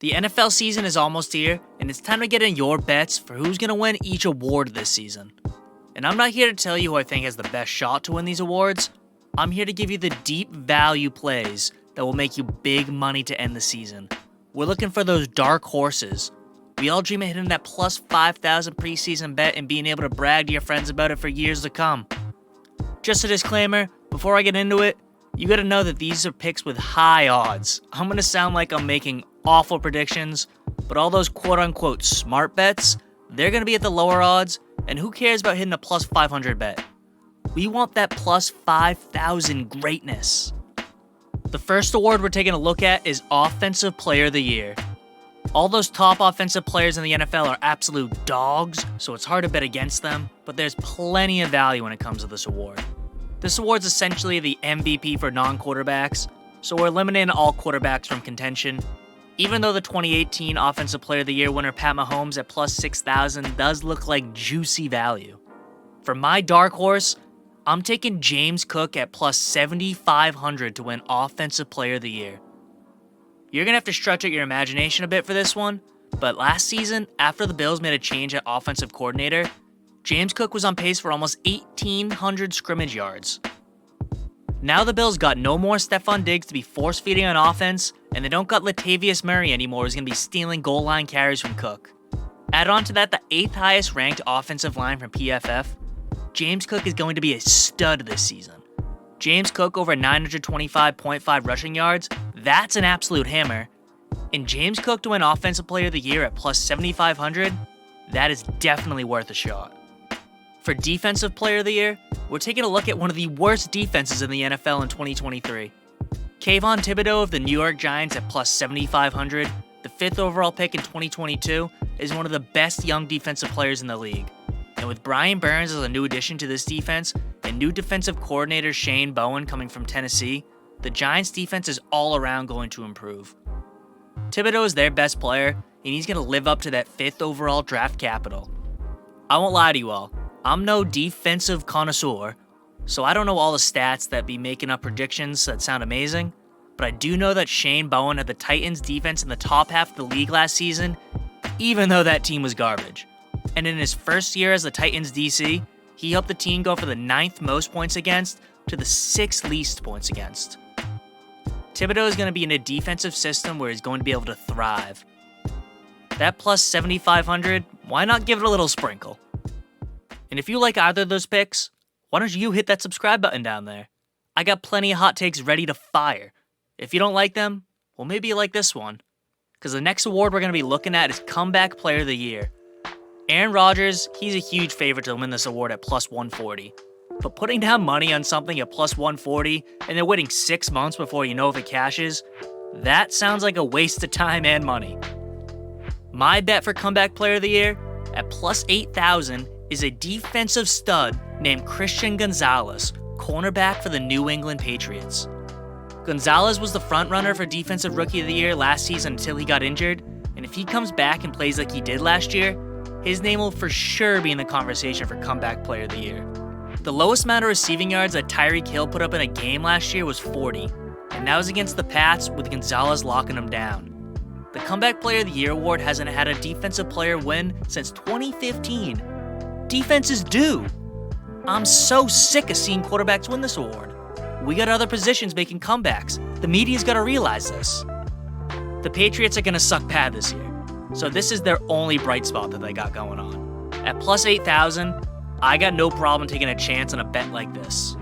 The NFL season is almost here, and it's time to get in your bets for who's going to win each award this season. And I'm not here to tell you who I think has the best shot to win these awards. I'm here to give you the deep value plays that will make you big money to end the season. We're looking for those dark horses. We all dream of hitting that plus 5,000 preseason bet and being able to brag to your friends about it for years to come. Just a disclaimer, before I get into it, you gotta know that these are picks with high odds. I'm gonna sound like I'm making awful predictions, but all those quote-unquote smart bets, they're gonna be at the lower odds, and who cares about hitting a plus 500 bet? We want that plus 5,000 greatness. The first award we're taking a look at is Offensive Player of the Year. All those top offensive players in the NFL are absolute dogs, so it's hard to bet against them, but there's plenty of value when it comes to this award. This award's essentially the MVP for non-quarterbacks, so we're eliminating all quarterbacks from contention. Even though the 2018 Offensive Player of the Year winner Pat Mahomes at plus 6,000 does look like juicy value. For my dark horse, I'm taking James Cook at plus 7,500 to win Offensive Player of the Year. You're going to have to stretch out your imagination a bit for this one, but last season, after the Bills made a change at offensive coordinator, James Cook was on pace for almost 1,800 scrimmage yards. Now the Bills got no more Stephon Diggs to be force-feeding on offense, and they don't got Latavius Murray anymore who's going to be stealing goal line carries from Cook. Add on to that the 8th highest ranked offensive line from PFF, James Cook is going to be a stud this season. James Cook over 925.5 rushing yards, that's an absolute hammer. And James Cook to win Offensive Player of the Year at plus 7,500, that is definitely worth a shot. For Defensive Player of the Year, we're taking a look at one of the worst defenses in the NFL in 2023. Kayvon Thibodeau of the New York Giants at plus 7,500, the 5th overall pick in 2022, is one of the best young defensive players in the league. And with Brian Burns as a new addition to this defense, and new defensive coordinator Shane Bowen coming from Tennessee, the Giants' defense is all around going to improve. Thibodeau is their best player, and he's going to live up to that 5th overall draft capital. I won't lie to you all, I'm no defensive connoisseur, so I don't know all the stats that be making up predictions that sound amazing, but I do know that Shane Bowen had the Titans' defense in the top half of the league last season, even though that team was garbage. And in his first year as the Titans' DC, he helped the team go from the 9th most points against to the 6th least points against. Thibodeau is going to be in a defensive system where he's going to be able to thrive. That plus 7,500, why not give it a little sprinkle? And if you like either of those picks, why don't you hit that subscribe button down there? I got plenty of hot takes ready to fire. If you don't like them, well, maybe you like this one. Because the next award we're going to be looking at is Comeback Player of the Year. Aaron Rodgers, he's a huge favorite to win this award at plus 140. But putting down money on something at plus 140 and then waiting 6 months before you know if it cashes, that sounds like a waste of time and money. My bet for Comeback Player of the Year at plus 8,000 is a defensive stud named Christian Gonzalez, cornerback for the New England Patriots. Gonzalez was the frontrunner for Defensive Rookie of the Year last season until he got injured, and if he comes back and plays like he did last year, his name will for sure be in the conversation for Comeback Player of the Year. The lowest amount of receiving yards that Tyreek Hill put up in a game last year was 40, and that was against the Pats with Gonzalez locking him down. The Comeback Player of the Year award hasn't had a defensive player win since 2015. Defense is due. I'm so sick of seeing quarterbacks win this award. We got other positions making comebacks. The media's got to realize this. The Patriots are going to suck bad this year, so this is their only bright spot that they got going on. At plus 8,000, I got no problem taking a chance on a bet like this.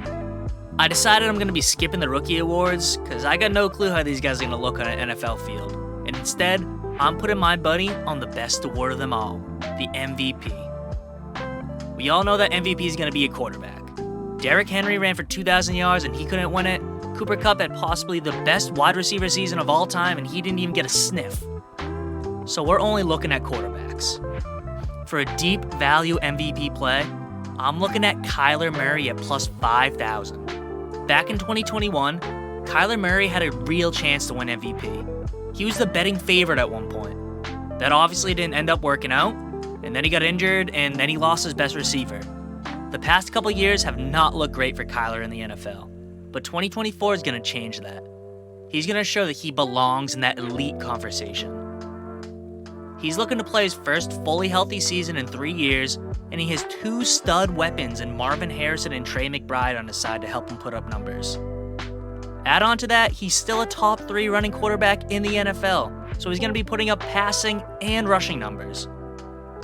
I decided I'm going to be skipping the rookie awards because I got no clue how these guys are going to look on an NFL field. And instead, I'm putting my money on the best award of them all, the MVP. We all know that MVP is going to be a quarterback. Derrick Henry ran for 2,000 yards and he couldn't win it. Cooper Kupp had possibly the best wide receiver season of all time and he didn't even get a sniff. So we're only looking at quarterbacks. For a deep value MVP play, I'm looking at Kyler Murray at plus 5,000. Back in 2021, Kyler Murray had a real chance to win MVP. He was the betting favorite at one point. That obviously didn't end up working out, and then he got injured, and then he lost his best receiver. The past couple years have not looked great for Kyler in the NFL, but 2024 is going to change that. He's going to show that he belongs in that elite conversation. He's looking to play his first fully healthy season in 3 years, and he has 2 stud weapons in Marvin Harrison and Trey McBride on his side to help him put up numbers. Add on to that, he's still a top 3 running quarterback in the NFL, so he's going to be putting up passing and rushing numbers.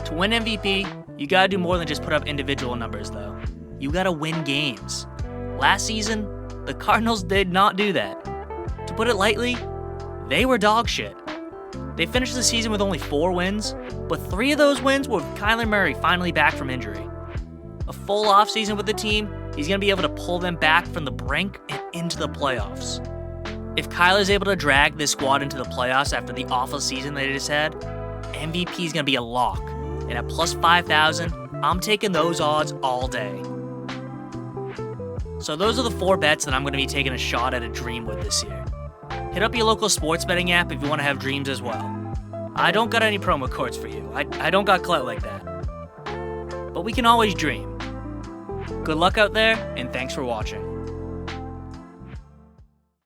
To win MVP, you gotta do more than just put up individual numbers though. You gotta win games. Last season, the Cardinals did not do that. To put it lightly, they were dog shit. They finished the season with only 4 wins, but 3 of those wins were with Kyler Murray finally back from injury. A full offseason with the team, he's going to be able to pull them back from the brink and into the playoffs. If Kyler's able to drag this squad into the playoffs after the awful season they just had, MVP is going to be a lock. And at plus 5,000, I'm taking those odds all day. So those are the 4 bets that I'm going to be taking a shot at a dream with this year. Hit up your local sports betting app if you want to have dreams as well. I don't got any promo codes for you. I don't got clout like that. But we can always dream. Good luck out there, and thanks for watching.